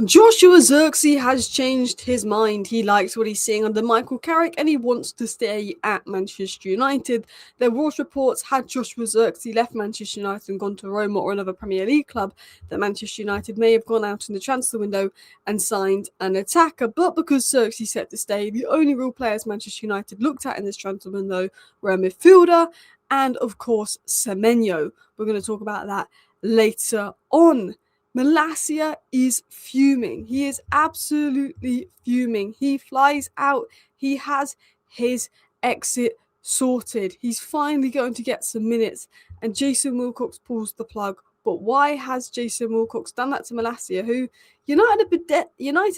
Joshua Zirkzee has changed his mind. He likes what he's seeing under Michael Carrick and he wants to stay at Manchester United. There was reports, had Joshua Zirkzee left Manchester United and gone to Roma or another Premier League club, that Manchester United may have gone out in the transfer window and signed an attacker. But because Zirkzee set to stay, the only real players Manchester United looked at in this transfer window were a midfielder and, of course, Semenyo. We're going to talk about that later on. Malacia is fuming. He is absolutely fuming. He flies out. He has his exit sorted. He's finally going to get some minutes. And Jason Wilcox pulls the plug. But why has Jason Wilcox done that to Malacia, who United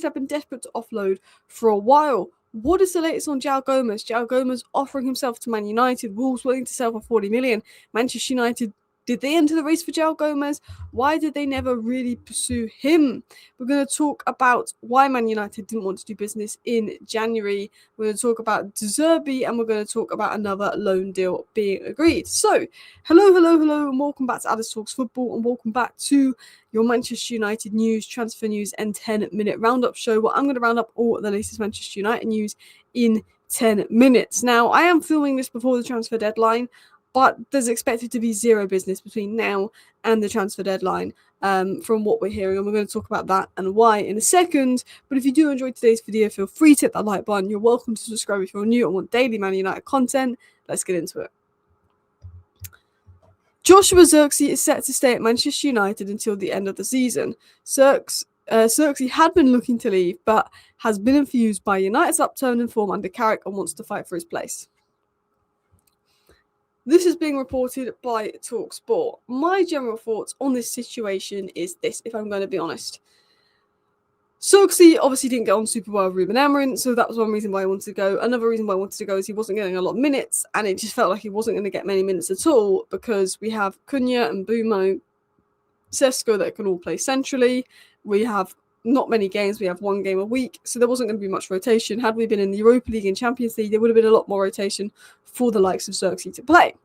have been desperate to offload for a while? What is the latest on Joao Gomes? Joao Gomes offering himself to Man United. Wolves willing to sell for 40 million. Manchester United, did they enter the race for Joao Gomes? Why did they never really pursue him? We're going to talk about why Man United didn't want to do business in January. We're going to talk about Zirkzee, and we're going to talk about another loan deal being agreed. So, hello, and welcome back to Alice Talks Football, and welcome back to your Manchester United news, transfer news, and 10-minute roundup show, where I'm going to round up all the latest Manchester United news in 10 minutes. Now, I am filming this before the transfer deadline, but there's expected to be zero business between now and the transfer deadline from what we're hearing. And we're going to talk about that and why in a second. But if you do enjoy today's video, feel free to hit that like button. You're welcome to subscribe if you're new and want daily Man United content. Let's get into it. Joshua Zirkzee is set to stay at Manchester United until the end of the season. Zirkzee had been looking to leave, but has been infused by United's upturn in form under Carrick and wants to fight for his place. This is being reported by TalkSport. My general thoughts on this situation is this, if I'm going to be honest. Zirkzee obviously didn't get on super well with Ruben Amorim, so that was one reason why I wanted to go. Another reason why I wanted to go is he wasn't getting a lot of minutes, and it just felt like he wasn't going to get many minutes at all because we have Cunha and Bumo, Sesko that can all play centrally. We have not many games. We have one game a week, so there wasn't going to be much rotation. Had we been in the Europa League and Champions League, there would have been a lot more rotation for the likes of Zirkzee to play.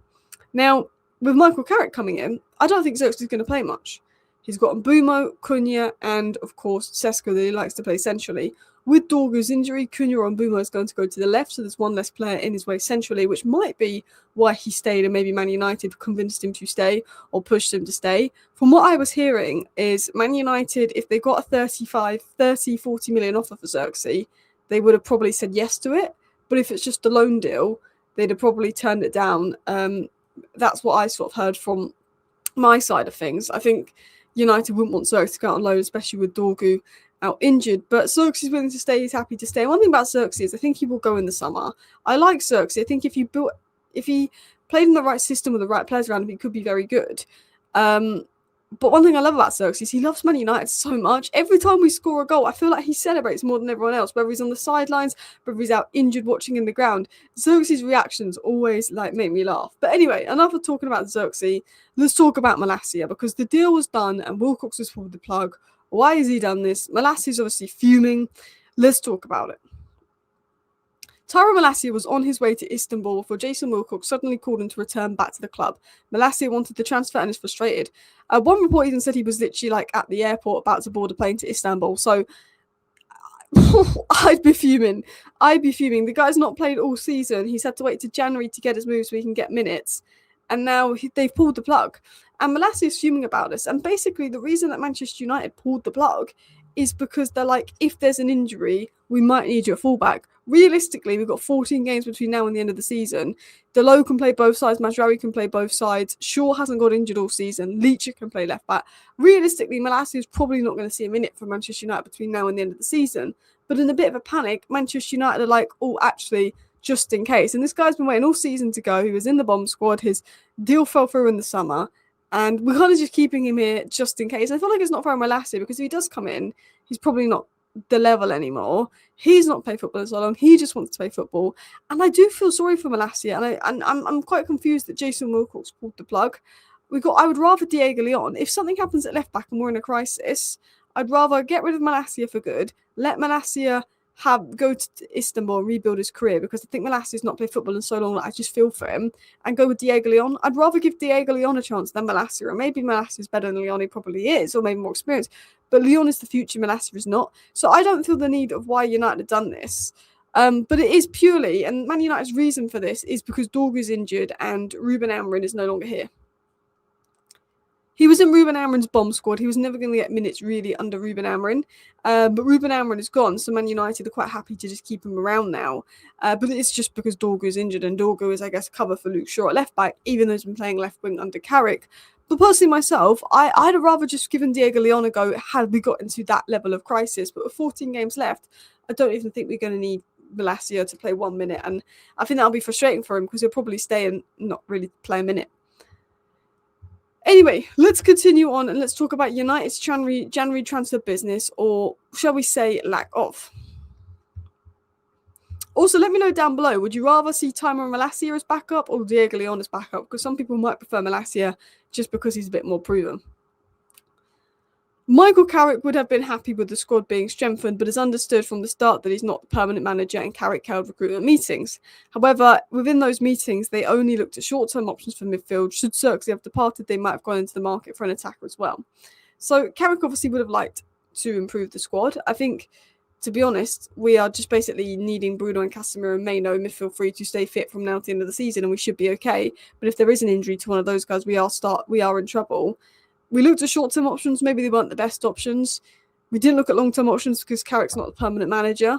Now, with Michael Carrick coming in, I don't think Zirkzee is going to play much. He's got Mbumo, Cunha, and, of course, Sesko that he likes to play centrally. With Dorgu's injury, Cunha or Mbumo is going to go to the left, so there's one less player in his way centrally, which might be why he stayed, and maybe Man United convinced him to stay or pushed him to stay. From what I was hearing is Man United, if they got a 40 million offer for Zirkzee, they would have probably said yes to it. But if it's just a loan deal, they'd have probably turned it down. That's what I sort of heard from my side of things. I think United wouldn't want Zirkzee to go out on loan, especially with Dorgu out injured. But Zirkzee's willing to stay. He's happy to stay. One thing about Zirkzee is I think he will go in the summer. I like Zirkzee. I think if he played in the right system with the right players around him, he could be very good. But one thing I love about Zirkzee is he loves Man United so much. Every time we score a goal, I feel like he celebrates more than everyone else, whether he's on the sidelines, whether he's out injured watching in the ground. Zirkzee's reactions always make me laugh. But anyway, enough of talking about Zirkzee. Let's talk about Malacia, because the deal was done and Wilcox has pulled the plug. Why has he done this? Malacia's obviously fuming. Let's talk about it. Malacia was on his way to Istanbul before Jason Wilcox suddenly called him to return back to the club. Malacia wanted the transfer and is frustrated. One report even said he was literally at the airport about to board a plane to Istanbul. So I'd be fuming. The guy's not played all season. He's had to wait to January to get his move so he can get minutes. And now they've pulled the plug. And Malacia is fuming about this. And basically the reason that Manchester United pulled the plug is because they're like, if there's an injury, we might need you at fullback. Realistically, we've got 14 games between now and the end of the season. Delo can play both sides. Mazraoui can play both sides. Shaw hasn't got injured all season. Leach can play left back. Realistically, Malacia is probably not going to see a minute from Manchester United between now and the end of the season. But in a bit of a panic, Manchester United are like, oh, actually, just in case. And this guy's been waiting all season to go. He was in the bomb squad. His deal fell through in the summer. And we're kind of just keeping him here just in case. I feel like it's not for Malacia, because if he does come in, he's probably not the level anymore. He's not played football so long. He just wants to play football. And I do feel sorry for Malacia. And I'm quite confused that Jason Wilcox pulled the plug. I would rather Diego Leon. If something happens at left back and we're in a crisis, I'd rather get rid of Malacia for good. Let Malacia go to Istanbul and rebuild his career, because I think Malacia's not played football in so long that I just feel for him, and go with Diego Leon. I'd rather give Diego Leon a chance than Malacia, or maybe Malacia's better than Leon, he probably is, or maybe more experienced, But Lyon is the future, Malacia is not. So I don't feel the need of why United have done this. But it is purely, and Man United's reason for this is because Dorgu's injured and Ruben Amorim is no longer here. He was in Ruben Amorim's bomb squad. He was never going to get minutes really under Ruben Amorim. But Ruben Amorim is gone, so Man United are quite happy to just keep him around now. But it's just because Dorgu is injured, and Dorgu is, I guess, cover for Luke Shaw at left back, even though he's been playing left wing under Carrick. But personally myself, I'd have rather just given Diego Leon a go had we got into that level of crisis. But with 14 games left, I don't even think we're going to need Malacia to play 1 minute. And I think that'll be frustrating for him because he'll probably stay and not really play a minute. Anyway, let's continue on and let's talk about United's January transfer business, or shall we say lack of. Also, let me know down below, would you rather see Timo Malacia as backup or Diego Leon as backup? Because some people might prefer Malacia just because he's a bit more proven. Michael Carrick would have been happy with the squad being strengthened, but has understood from the start that he's not the permanent manager, and Carrick held recruitment meetings. However, within those meetings, they only looked at short-term options for midfield. Should Zirkzee have departed, they might have gone into the market for an attacker as well. So Carrick obviously would have liked to improve the squad. I think, to be honest, we are just basically needing Bruno and Casemiro and Maino midfield free to stay fit from now to the end of the season, and we should be okay. But if there is an injury to one of those guys, we are in trouble. We looked at short-term options. Maybe they weren't the best options. We didn't look at long-term options because Carrick's not the permanent manager.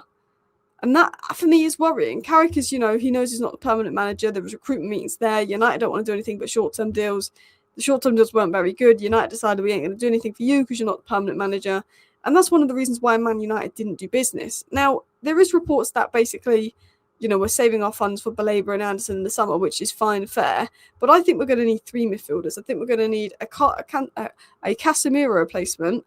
And that, for me, is worrying. Carrick is, he knows he's not the permanent manager. There was recruitment meetings there. United don't want to do anything but short-term deals. The short-term deals weren't very good. United decided we ain't going to do anything for you because you're not the permanent manager. And that's one of the reasons why Man United didn't do business. Now, there is reports that basically, we're saving our funds for Baleba and Anderson in the summer, which is fine, fair. But I think we're going to need 3 midfielders. I think we're going to need a Casemiro replacement,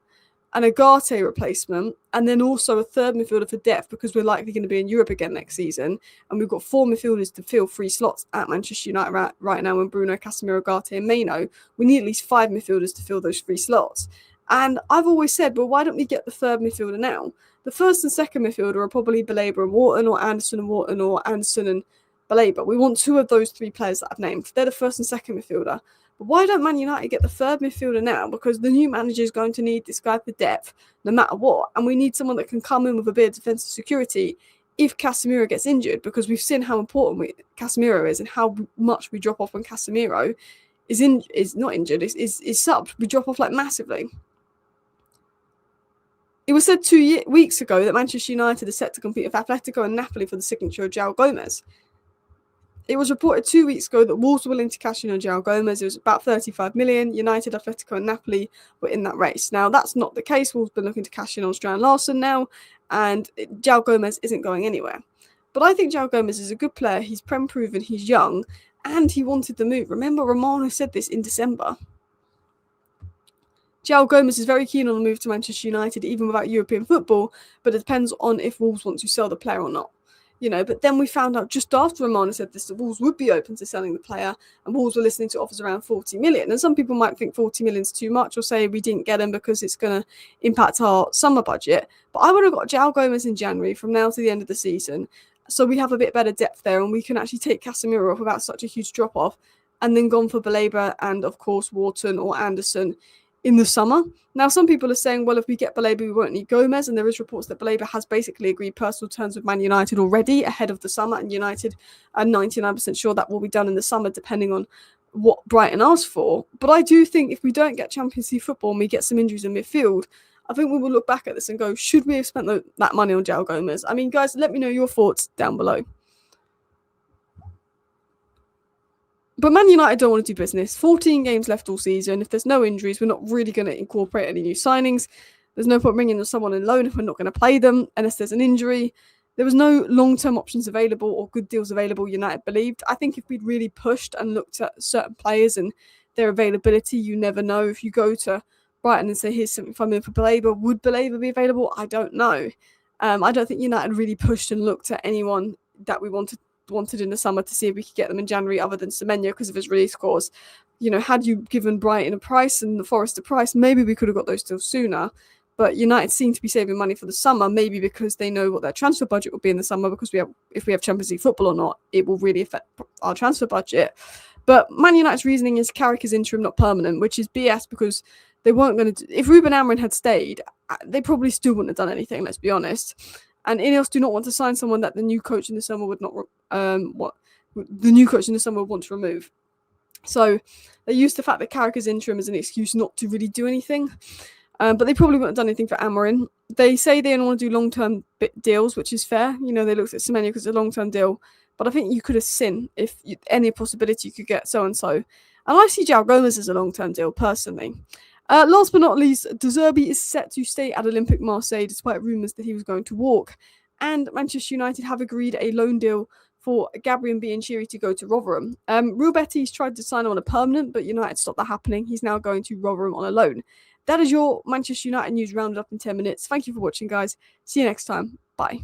an Agate replacement, and then also a third midfielder for depth because we're likely going to be in Europe again next season. And we've got 4 midfielders to fill 3 slots at Manchester United right now, and Bruno, Casemiro, Agate and Maino. We need at least 5 midfielders to fill those 3 slots. And I've always said, well, why don't we get the third midfielder now? The first and second midfielder are probably Baleba and Wharton, or Anderson and Wharton, or Anderson and Baleba. We want 2 of those 3 players that I've named. They're the first and second midfielder. But why don't Man United get the third midfielder now? Because the new manager is going to need this guy for depth, no matter what. And we need someone that can come in with a bit of defensive security if Casemiro gets injured, because we've seen how important Casemiro is and how much we drop off when Casemiro is not injured, is subbed. We drop off like massively. It was said 2 weeks ago that Manchester United is set to compete with Atletico and Napoli for the signature of Joao Gomes. It was reported 2 weeks ago that Wolves were willing to cash in on Joao Gomes. It was about 35 million. United, Atletico and Napoli were in that race. Now, that's not the case. Wolves have been looking to cash in on Strand Larson now, and Joao Gomes isn't going anywhere. But I think Joao Gomes is a good player. He's prem-proven, he's young, and he wanted the move. Remember, Romano said this in December. Joao Gomes is very keen on the move to Manchester United, even without European football, but it depends on if Wolves want to sell the player or not. But then we found out just after Romano said this, that Wolves would be open to selling the player, and Wolves were listening to offers around 40 million. And some people might think 40 million is too much, or say we didn't get him because it's going to impact our summer budget. But I would have got Joao Gomes in January from now to the end of the season, so we have a bit better depth there, and we can actually take Casemiro off without such a huge drop-off, and then gone for Baleba and, of course, Wharton or Anderson in the summer. Now, some people are saying, well, if we get Baleba, we won't need Gomes, and there is reports that Baleba has basically agreed personal terms with Man United already ahead of the summer, and United are 99% sure that will be done in the summer, depending on what Brighton asks for. But I do think if we don't get Champions League football and we get some injuries in midfield, I think we will look back at this and go, should we have spent that money on Joao Gomes? I mean, guys, let me know your thoughts down below. But Man United don't want to do business. 14 games left all season. If there's no injuries, we're not really going to incorporate any new signings. There's no point bringing someone in loan if we're not going to play them unless there's an injury. There was no long-term options available or good deals available, United believed. I think if we'd really pushed and looked at certain players and their availability, you never know. If you go to Brighton and say, here's 75 million for Baleba, would Baleba be available? I don't know. I don't think United really pushed and looked at anyone that we wanted in the summer to see if we could get them in January other than Semenyo because of his release clause. Had you given Brighton a price and the Forest a price, maybe we could have got those deals sooner. But United seem to be saving money for the summer, maybe because they know what their transfer budget will be in the summer, because if we have Champions League football or not, it will really affect our transfer budget. But Man United's reasoning is Carrick is interim, not permanent, which is BS because they weren't going to. If Ruben Amorim had stayed, they probably still wouldn't have done anything. Let's be honest. And Ineos do not want to sign someone that the new coach in the summer would not. The new coach in the summer would want to remove. So they used the fact that Carrick is interim as an excuse not to really do anything. But they probably wouldn't have done anything for Amorim. They say they don't want to do long-term deals, which is fair. You know, they looked at Semenyo because it's a long-term deal. But I think you could have seen if any possibility you could get so-and-so. And I see Joao Gomes as a long-term deal, personally. Last but not least, Zirkzee is set to stay at Olympique Marseille despite rumours that he was going to walk. And Manchester United have agreed a loan deal for Gabriel Bianchiri to go to Rotherham. Real Betis tried to sign him on a permanent, but United stopped that happening. He's now going to Rotherham on a loan. That is your Manchester United news rounded up in 10 minutes. Thank you for watching, guys. See you next time. Bye.